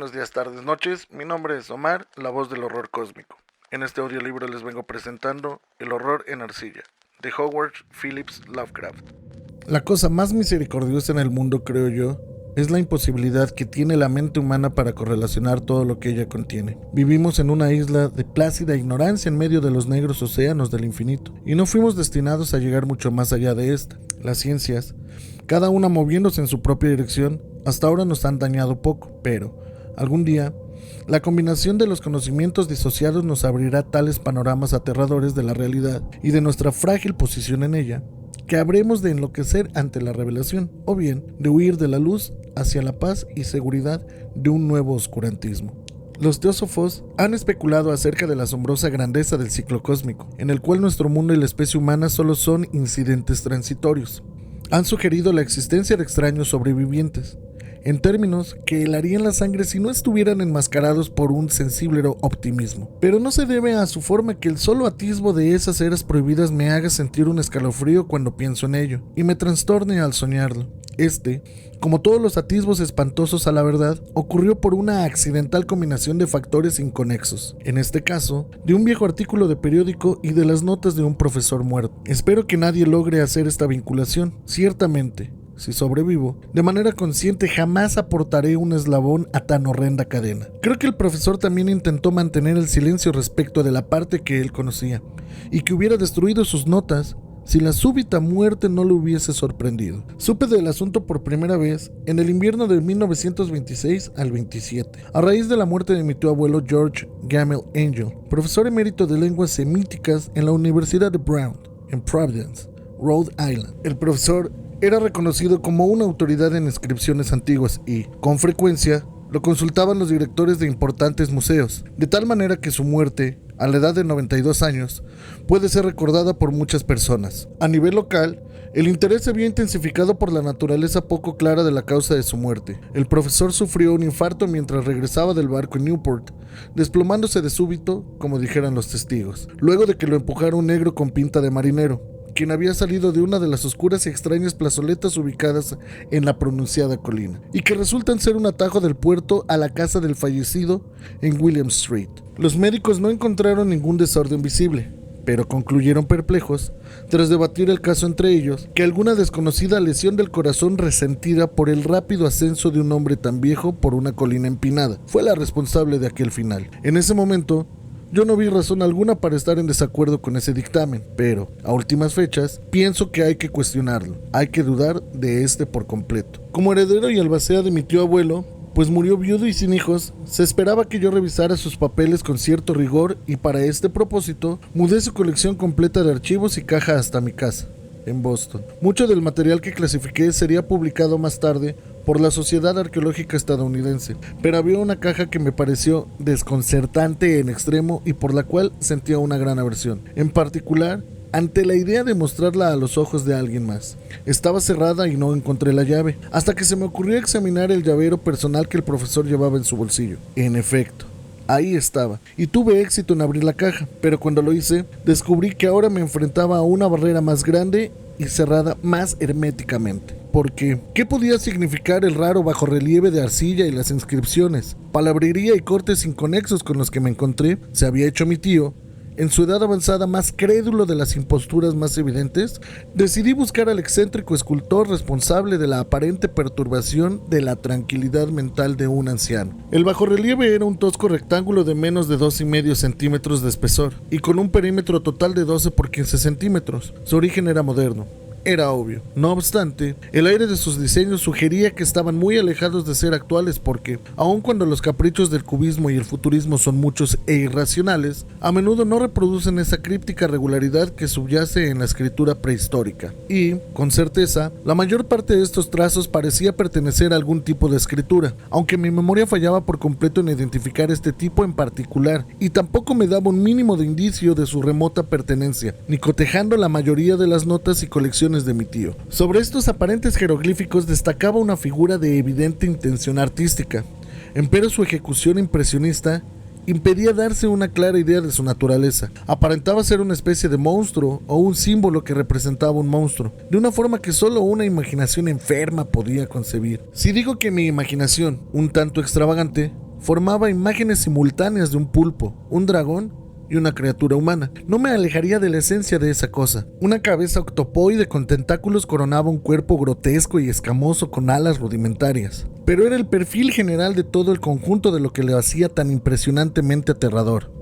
buenos días, tardes, noches. Mi nombre es Omar, la voz del horror cósmico. En este audiolibro les vengo presentando El horror en arcilla, de Howard Phillips Lovecraft. La cosa más misericordiosa en el mundo, creo yo, es la imposibilidad que tiene la mente humana para correlacionar todo lo que ella contiene. Vivimos en una isla de plácida ignorancia en medio de los negros océanos del infinito, y no fuimos destinados a llegar mucho más allá de esta. Las ciencias, cada una moviéndose en su propia dirección, hasta ahora nos han dañado poco, pero algún día la combinación de los conocimientos disociados nos abrirá tales panoramas aterradores de la realidad y de nuestra frágil posición en ella, que habremos de enloquecer ante la revelación, o bien de huir de la luz hacia la paz y seguridad de un nuevo oscurantismo. Los teósofos han especulado acerca de la asombrosa grandeza del ciclo cósmico, en el cual nuestro mundo y la especie humana solo son incidentes transitorios. Han sugerido la existencia de extraños sobrevivientes, en términos que helarían la sangre si no estuvieran enmascarados por un sensible optimismo. Pero no se debe a su forma que el solo atisbo de esas eras prohibidas me haga sentir un escalofrío cuando pienso en ello, y me trastorne al soñarlo. Como todos los atisbos espantosos a la verdad, ocurrió por una accidental combinación de factores inconexos. En este caso, de un viejo artículo de periódico y de las notas de un profesor muerto. Espero que nadie logre hacer esta vinculación. Ciertamente, si sobrevivo, de manera consciente jamás aportaré un eslabón a tan horrenda cadena. Creo que el profesor también intentó mantener el silencio respecto de la parte que él conocía, y que hubiera destruido sus notas si la súbita muerte no lo hubiese sorprendido. Supe del asunto por primera vez en el invierno de 1926 al 27, a raíz de la muerte de mi tío abuelo George Gamel Angel, profesor emérito de lenguas semíticas en la Universidad de Brown, en Providence, Rhode Island. El profesor era reconocido como una autoridad en inscripciones antiguas y, con frecuencia, lo consultaban los directores de importantes museos, de tal manera que su muerte, a la edad de 92 años, puede ser recordada por muchas personas. A nivel local, el interés se vio intensificado por la naturaleza poco clara de la causa de su muerte. El profesor sufrió un infarto mientras regresaba del barco en Newport, desplomándose de súbito, como dijeran los testigos, luego de que lo empujara un negro con pinta de marinero, quien había salido de una de las oscuras y extrañas plazoletas ubicadas en la pronunciada colina, y que resultan ser un atajo del puerto a la casa del fallecido en William Street. Los médicos no encontraron ningún desorden visible, pero concluyeron perplejos, tras debatir el caso entre ellos, que alguna desconocida lesión del corazón resentida por el rápido ascenso de un hombre tan viejo por una colina empinada fue la responsable de aquel final. En ese momento, yo no vi razón alguna para estar en desacuerdo con ese dictamen, pero, a últimas fechas, pienso que hay que cuestionarlo, hay que dudar de este por completo. Como heredero y albacea de mi tío abuelo, pues murió viudo y sin hijos, se esperaba que yo revisara sus papeles con cierto rigor y para este propósito mudé su colección completa de archivos y caja hasta mi casa, en Boston. Mucho del material que clasifiqué sería publicado más tarde por la Sociedad Arqueológica Estadounidense, pero había una caja que me pareció desconcertante en extremo y por la cual sentía una gran aversión, en particular ante la idea de mostrarla a los ojos de alguien más. Estaba cerrada y no encontré la llave, hasta que se me ocurrió examinar el llavero personal que el profesor llevaba en su bolsillo. En efecto, ahí estaba, y tuve éxito en abrir la caja, pero cuando lo hice, descubrí que ahora me enfrentaba a una barrera más grande y cerrada más herméticamente. Porque, ¿qué podía significar el raro bajorrelieve de arcilla y las inscripciones, palabrería y cortes inconexos con los que me encontré? Se había hecho mi tío, en su edad avanzada más crédulo de las imposturas más evidentes. Decidí buscar al excéntrico escultor responsable de la aparente perturbación de la tranquilidad mental de un anciano. El bajorrelieve era un tosco rectángulo de menos de 2,5 centímetros de espesor y con un perímetro total de 12 por 15 centímetros. Su origen era moderno. Era obvio. No obstante, el aire de sus diseños sugería que estaban muy alejados de ser actuales porque, aun cuando los caprichos del cubismo y el futurismo son muchos e irracionales, a menudo no reproducen esa críptica regularidad que subyace en la escritura prehistórica. Y, con certeza, la mayor parte de estos trazos parecía pertenecer a algún tipo de escritura, aunque mi memoria fallaba por completo en identificar este tipo en particular, y tampoco me daba un mínimo de indicio de su remota pertenencia, ni cotejando la mayoría de las notas y colecciones de mi tío. Sobre estos aparentes jeroglíficos destacaba una figura de evidente intención artística, empero su ejecución impresionista impedía darse una clara idea de su naturaleza. Aparentaba ser una especie de monstruo o un símbolo que representaba un monstruo, de una forma que solo una imaginación enferma podía concebir. Si digo que mi imaginación, un tanto extravagante, formaba imágenes simultáneas de un pulpo, un dragón y una criatura humana. No me alejaría de la esencia de esa cosa. Una cabeza octopoide con tentáculos coronaba un cuerpo grotesco y escamoso con alas rudimentarias. Pero era el perfil general de todo el conjunto de lo que le hacía tan impresionantemente aterrador.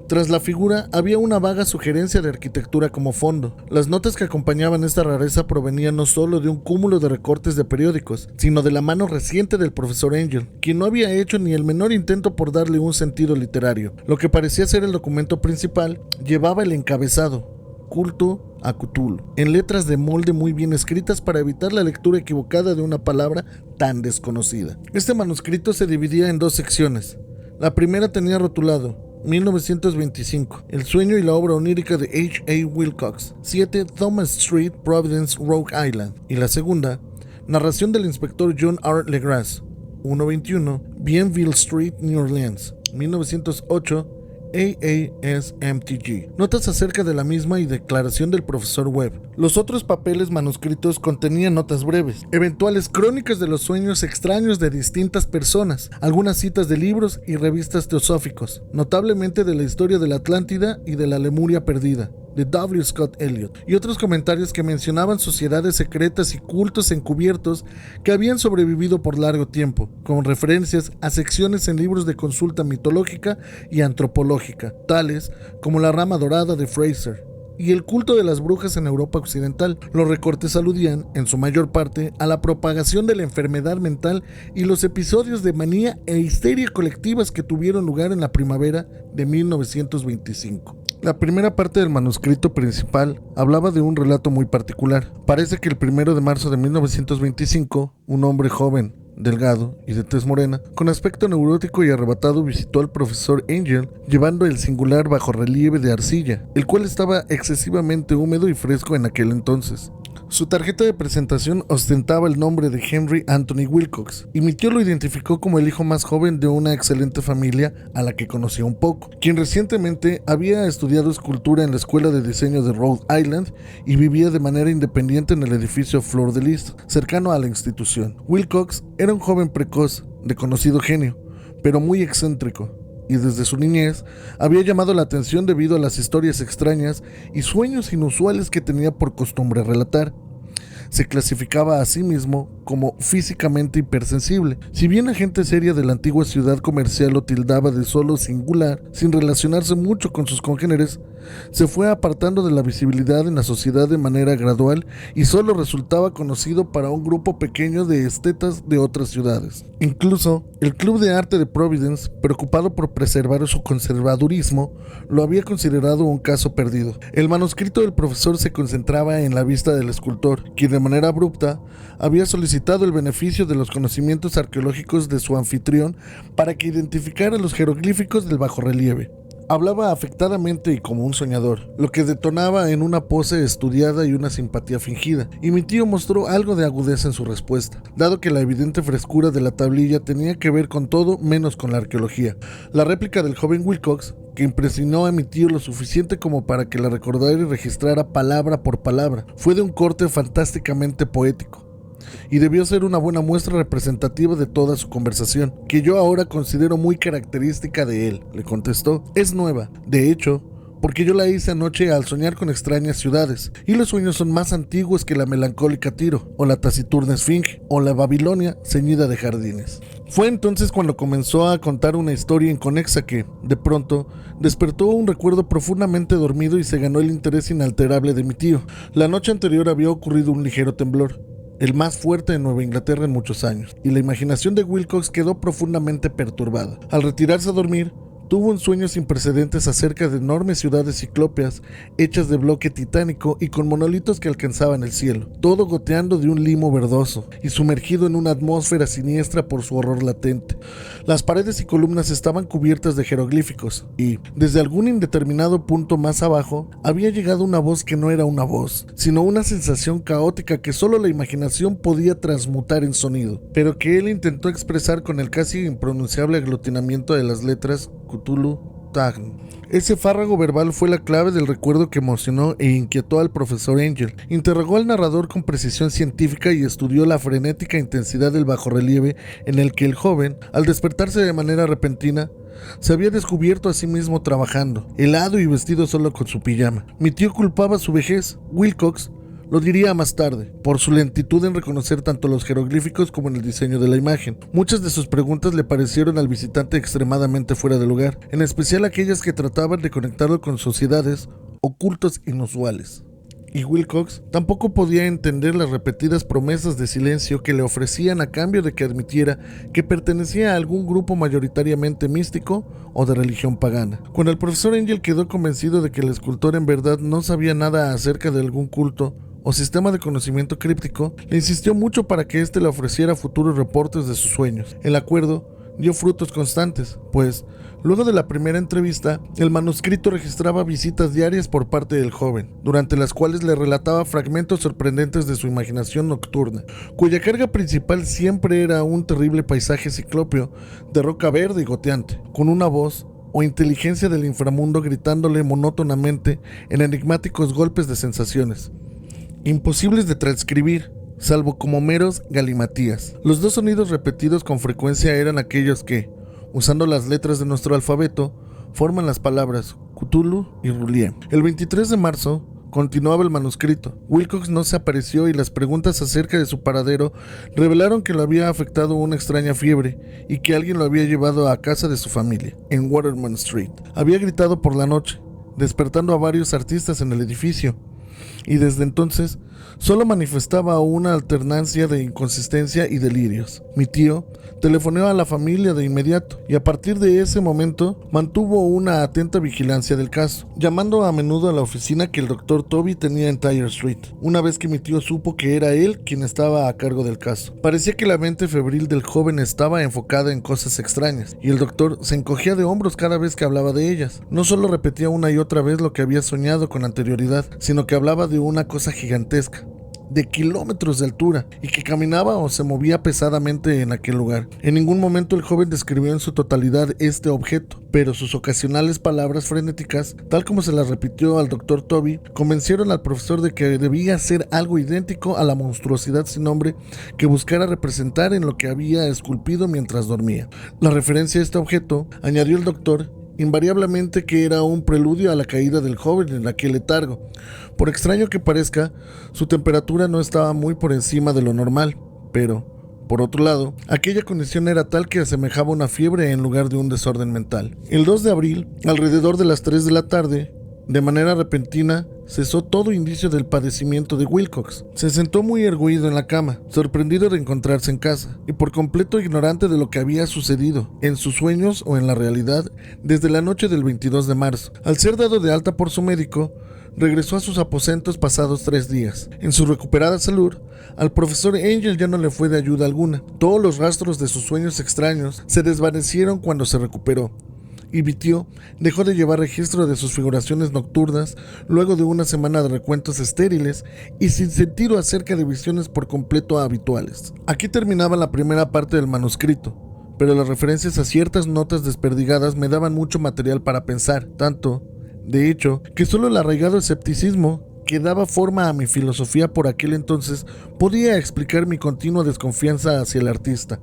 Tras la figura había una vaga sugerencia de arquitectura como fondo. Las notas que acompañaban esta rareza provenían no solo de un cúmulo de recortes de periódicos, sino de la mano reciente del profesor Angel, quien no había hecho ni el menor intento por darle un sentido literario. Lo que parecía ser el documento principal llevaba el encabezado: culto a Cthulhu, en letras de molde muy bien escritas para evitar la lectura equivocada de una palabra tan desconocida. Este manuscrito se dividía en dos secciones. La primera tenía rotulado 1925, El sueño y la obra onírica de H.A. Wilcox, 7 Thomas Street, Providence, Rhode Island, y la segunda, narración del inspector John R. Legras, 121, Bienville Street, New Orleans, 1908, AASMTG. Notas acerca de la misma y declaración del profesor Webb. Los otros papeles manuscritos contenían notas breves, eventuales crónicas de los sueños extraños de distintas personas, algunas citas de libros y revistas teosóficos, notablemente de la historia de la Atlántida y de la Lemuria perdida, de W. Scott Elliot, y otros comentarios que mencionaban sociedades secretas y cultos encubiertos que habían sobrevivido por largo tiempo, con referencias a secciones en libros de consulta mitológica y antropológica, tales como la rama dorada de Fraser y el culto de las brujas en Europa Occidental. Los recortes aludían, en su mayor parte, a la propagación de la enfermedad mental y los episodios de manía e histeria colectivas que tuvieron lugar en la primavera de 1925. La primera parte del manuscrito principal hablaba de un relato muy particular. Parece que el 1 de marzo de 1925, un hombre joven, delgado y de tez morena, con aspecto neurótico y arrebatado, visitó al profesor Angel llevando el singular bajorrelieve de arcilla, el cual estaba excesivamente húmedo y fresco en aquel entonces. Su tarjeta de presentación ostentaba el nombre de Henry Anthony Wilcox, y mi tío lo identificó como el hijo más joven de una excelente familia a la que conocía un poco, quien recientemente había estudiado escultura en la Escuela de Diseño de Rhode Island y vivía de manera independiente en el edificio Fleur de Lis, cercano a la institución. Wilcox era un joven precoz, de conocido genio, pero muy excéntrico, y desde su niñez había llamado la atención debido a las historias extrañas y sueños inusuales que tenía por costumbre relatar. Se clasificaba a sí mismo como físicamente hipersensible. Si bien la gente seria de la antigua ciudad comercial lo tildaba de solo singular, sin relacionarse mucho con sus congéneres, se fue apartando de la visibilidad en la sociedad de manera gradual y solo resultaba conocido para un grupo pequeño de estetas de otras ciudades. Incluso, el Club de Arte de Providence, preocupado por preservar su conservadurismo, lo había considerado un caso perdido. El manuscrito del profesor se concentraba en la vista del escultor, quien de manera abrupta había solicitado el beneficio de los conocimientos arqueológicos de su anfitrión para que identificara los jeroglíficos del bajorrelieve. Hablaba afectadamente y como un soñador, lo que detonaba en una pose estudiada y una simpatía fingida, y mi tío mostró algo de agudeza en su respuesta, dado que la evidente frescura de la tablilla tenía que ver con todo menos con la arqueología. La réplica del joven Wilcox, que impresionó a mi tío lo suficiente como para que la recordara y registrara palabra por palabra, fue de un corte fantásticamente poético, y debió ser una buena muestra representativa de toda su conversación, que yo ahora considero muy característica de él. Le contestó: es nueva, de hecho, porque yo la hice anoche al soñar con extrañas ciudades, y los sueños son más antiguos que la melancólica Tiro, o la taciturna Esfinge, o la Babilonia ceñida de jardines. Fue entonces cuando comenzó a contar una historia inconexa que, de pronto, despertó un recuerdo profundamente dormido y se ganó el interés inalterable de mi tío. La noche anterior había ocurrido un ligero temblor, el más fuerte en Nueva Inglaterra en muchos años, y la imaginación de Wilcox quedó profundamente perturbada. Al retirarse a dormir, tuvo un sueño sin precedentes acerca de enormes ciudades ciclópeas, hechas de bloque titánico y con monolitos que alcanzaban el cielo, todo goteando de un limo verdoso y sumergido en una atmósfera siniestra por su horror latente. Las paredes y columnas estaban cubiertas de jeroglíficos, y, desde algún indeterminado punto más abajo, había llegado una voz que no era una voz, sino una sensación caótica que solo la imaginación podía transmutar en sonido, pero que él intentó expresar con el casi impronunciable aglutinamiento de las letras Cthulhu Tagn. Ese fárrago verbal fue la clave del recuerdo que emocionó e inquietó al profesor Angel. Interrogó al narrador con precisión científica y estudió la frenética intensidad del bajorrelieve en el que el joven, al despertarse de manera repentina, se había descubierto a sí mismo trabajando, helado y vestido solo con su pijama. Mi tío culpaba su vejez. Wilcox lo diría más tarde, por su lentitud en reconocer tanto los jeroglíficos como en el diseño de la imagen. Muchas de sus preguntas le parecieron al visitante extremadamente fuera de lugar, en especial aquellas que trataban de conectarlo con sociedades o cultos inusuales. Y Wilcox tampoco podía entender las repetidas promesas de silencio que le ofrecían a cambio de que admitiera que pertenecía a algún grupo mayoritariamente místico o de religión pagana. Cuando el profesor Angel quedó convencido de que el escultor en verdad no sabía nada acerca de algún culto o sistema de conocimiento críptico, le insistió mucho para que éste le ofreciera futuros reportes de sus sueños. El acuerdo dio frutos constantes, pues, luego de la primera entrevista, el manuscrito registraba visitas diarias por parte del joven, durante las cuales le relataba fragmentos sorprendentes de su imaginación nocturna, cuya carga principal siempre era un terrible paisaje ciclópeo de roca verde y goteante, con una voz o inteligencia del inframundo gritándole monótonamente en enigmáticos golpes de sensaciones, imposibles de transcribir, salvo como meros galimatías. Los dos sonidos repetidos con frecuencia eran aquellos que, usando las letras de nuestro alfabeto, forman las palabras Cthulhu y R'lyeh. El 23 de marzo continuaba el manuscrito. Wilcox no se apareció y las preguntas acerca de su paradero revelaron que lo había afectado una extraña fiebre y que alguien lo había llevado a casa de su familia, en Waterman Street. Había gritado por la noche, despertando a varios artistas en el edificio, y desde entonces solo manifestaba una alternancia de inconsistencia y delirios. Mi tío telefoneó a la familia de inmediato y a partir de ese momento mantuvo una atenta vigilancia del caso, llamando a menudo a la oficina que el Dr. Toby tenía en Tyre Street, una vez que mi tío supo que era él quien estaba a cargo del caso. Parecía que la mente febril del joven estaba enfocada en cosas extrañas, y el doctor se encogía de hombros cada vez que hablaba de ellas. No solo repetía una y otra vez lo que había soñado con anterioridad, sino que hablaba de una cosa gigantesca, de kilómetros de altura, y que caminaba o se movía pesadamente en aquel lugar. En ningún momento el joven describió en su totalidad este objeto, pero sus ocasionales palabras frenéticas, tal como se las repitió al Dr. Toby, convencieron al profesor de que debía ser algo idéntico a la monstruosidad sin nombre que buscara representar en lo que había esculpido mientras dormía. La referencia a este objeto, añadió el doctor, invariablemente que era un preludio a la caída del joven en aquel letargo. Por extraño que parezca, su temperatura no estaba muy por encima de lo normal, pero, por otro lado, aquella condición era tal que asemejaba una fiebre en lugar de un desorden mental. El 2 de abril, alrededor de las 3 de la tarde, de manera repentina, cesó todo indicio del padecimiento de Wilcox. Se sentó muy erguido en la cama, sorprendido de encontrarse en casa, y por completo ignorante de lo que había sucedido, en sus sueños o en la realidad, desde la noche del 22 de marzo. Al ser dado de alta por su médico, regresó a sus aposentos pasados 3 días. En su recuperada salud, al profesor Angel ya no le fue de ayuda alguna. Todos los rastros de sus sueños extraños se desvanecieron cuando se recuperó, y mi tío dejó de llevar registro de sus figuraciones nocturnas luego de una semana de recuentos estériles y sin sentido acerca de visiones por completo habituales. Aquí terminaba la primera parte del manuscrito, pero las referencias a ciertas notas desperdigadas me daban mucho material para pensar, tanto, de hecho, que solo el arraigado escepticismo que daba forma a mi filosofía por aquel entonces podía explicar mi continua desconfianza hacia el artista.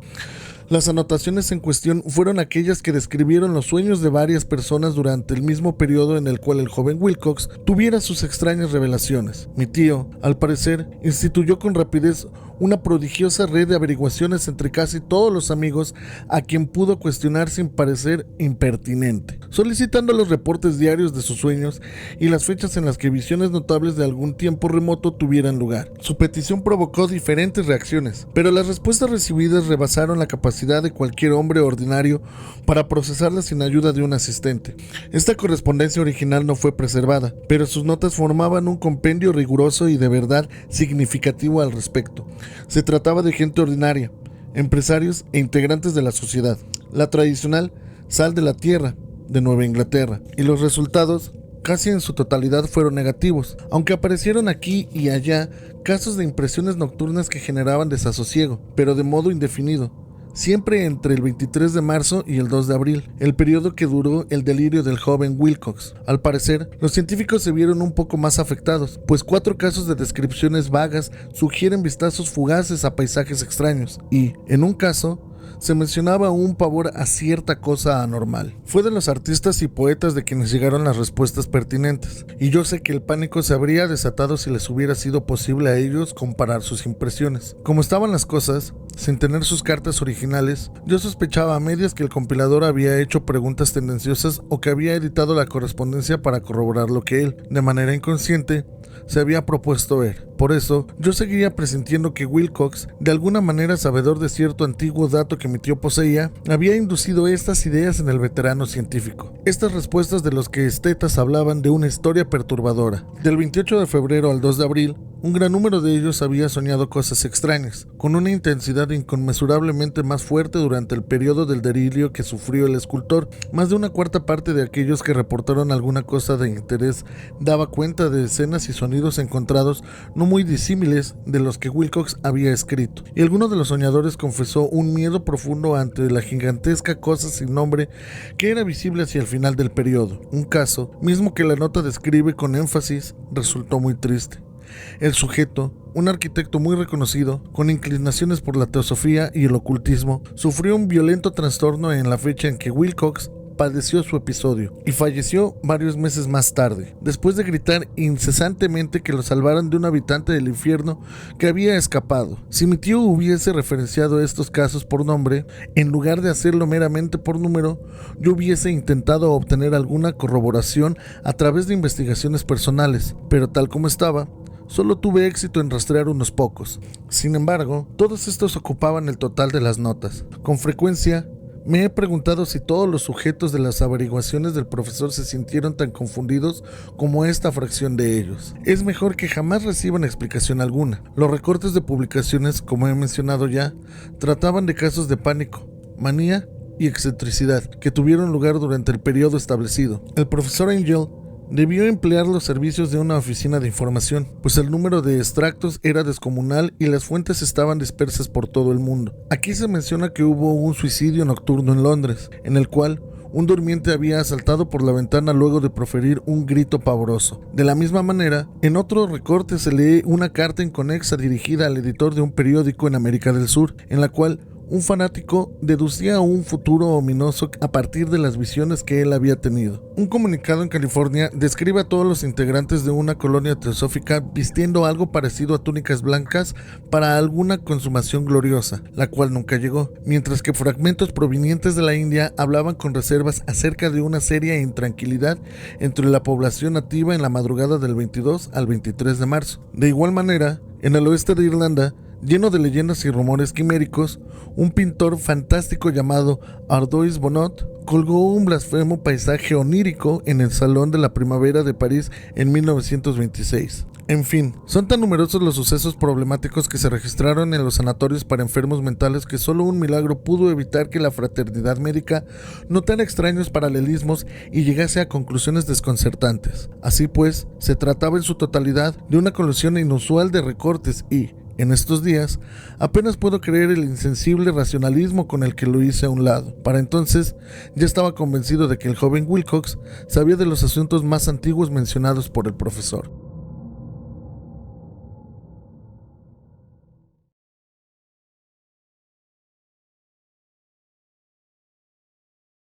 Las anotaciones en cuestión fueron aquellas que describieron los sueños de varias personas durante el mismo periodo en el cual el joven Wilcox tuviera sus extrañas revelaciones. Mi tío, al parecer, instituyó con rapidez una prodigiosa red de averiguaciones entre casi todos los amigos a quien pudo cuestionar sin parecer impertinente, solicitando los reportes diarios de sus sueños y las fechas en las que visiones notables de algún tiempo remoto tuvieran lugar. Su petición provocó diferentes reacciones, pero las respuestas recibidas rebasaron la capacidad de cualquier hombre ordinario para procesarlas sin ayuda de un asistente. Esta correspondencia original no fue preservada, pero sus notas formaban un compendio riguroso y de verdad significativo al respecto. Se trataba de gente ordinaria, empresarios e integrantes de la sociedad, la tradicional sal de la tierra de Nueva Inglaterra, y los resultados casi en su totalidad fueron negativos, aunque aparecieron aquí y allá casos de impresiones nocturnas que generaban desasosiego, pero de modo indefinido, siempre entre el 23 de marzo y el 2 de abril, el periodo que duró el delirio del joven Wilcox. Al parecer, los científicos se vieron un poco más afectados, pues 4 casos de descripciones vagas sugieren vistazos fugaces a paisajes extraños, y, en un caso, se mencionaba un pavor a cierta cosa anormal. Fue de los artistas y poetas de quienes llegaron las respuestas pertinentes, y yo sé que el pánico se habría desatado si les hubiera sido posible a ellos comparar sus impresiones. Como estaban las cosas, sin tener sus cartas originales, yo sospechaba a medias que el compilador había hecho preguntas tendenciosas o que había editado la correspondencia para corroborar lo que él, de manera inconsciente, se había propuesto ver. Por eso, yo seguía presintiendo que Wilcox, de alguna manera sabedor de cierto antiguo dato que mi tío poseía, había inducido estas ideas en el veterano científico. Estas respuestas de los que estetas hablaban de una historia perturbadora. Del 28 de febrero al 2 de abril, un gran número de ellos había soñado cosas extrañas, con una intensidad inconmensurablemente más fuerte durante el periodo del delirio que sufrió el escultor. Más de una cuarta parte de aquellos que reportaron alguna cosa de interés daba cuenta de escenas y sonidos encontrados no muy disímiles de los que Wilcox había escrito, y alguno de los soñadores confesó un miedo profundo ante la gigantesca cosa sin nombre que era visible hacia el final del periodo. Un caso, mismo que la nota describe con énfasis, resultó muy triste. El sujeto, un arquitecto muy reconocido, con inclinaciones por la teosofía y el ocultismo, sufrió un violento trastorno en la fecha en que Wilcox padeció su episodio y falleció varios meses más tarde, después de gritar incesantemente que lo salvaran de un habitante del infierno que había escapado. Si mi tío hubiese referenciado estos casos por nombre, en lugar de hacerlo meramente por número, yo hubiese intentado obtener alguna corroboración a través de investigaciones personales, pero tal como estaba, solo tuve éxito en rastrear unos pocos. Sin embargo, todos estos ocupaban el total de las notas. Con frecuencia, me he preguntado si todos los sujetos de las averiguaciones del profesor se sintieron tan confundidos como esta fracción de ellos. Es mejor que jamás reciban explicación alguna. Los recortes de publicaciones, como he mencionado ya, trataban de casos de pánico, manía y excentricidad que tuvieron lugar durante el periodo establecido. El profesor Angel debió emplear los servicios de una oficina de información, pues el número de extractos era descomunal y las fuentes estaban dispersas por todo el mundo. Aquí se menciona que hubo un suicidio nocturno en Londres, en el cual un durmiente había saltado por la ventana luego de proferir un grito pavoroso. De la misma manera, en otro recorte se lee una carta inconexa dirigida al editor de un periódico en América del Sur, en la cual un fanático deducía un futuro ominoso a partir de las visiones que él había tenido. Un comunicado en California describe a todos los integrantes de una colonia teosófica vistiendo algo parecido a túnicas blancas para alguna consumación gloriosa, la cual nunca llegó, mientras que fragmentos provenientes de la India hablaban con reservas acerca de una seria intranquilidad entre la población nativa en la madrugada del 22 al 23 de marzo. De igual manera, en el oeste de Irlanda, lleno de leyendas y rumores quiméricos, un pintor fantástico llamado Ardois Bonnot colgó un blasfemo paisaje onírico en el Salón de la Primavera de París en 1926. En fin, son tan numerosos los sucesos problemáticos que se registraron en los sanatorios para enfermos mentales que solo un milagro pudo evitar que la fraternidad médica notara extraños paralelismos y llegase a conclusiones desconcertantes. Así pues, se trataba en su totalidad de una colección inusual de recortes y, en estos días, apenas puedo creer el insensible racionalismo con el que lo hice a un lado. Para entonces, ya estaba convencido de que el joven Wilcox sabía de los asuntos más antiguos mencionados por el profesor.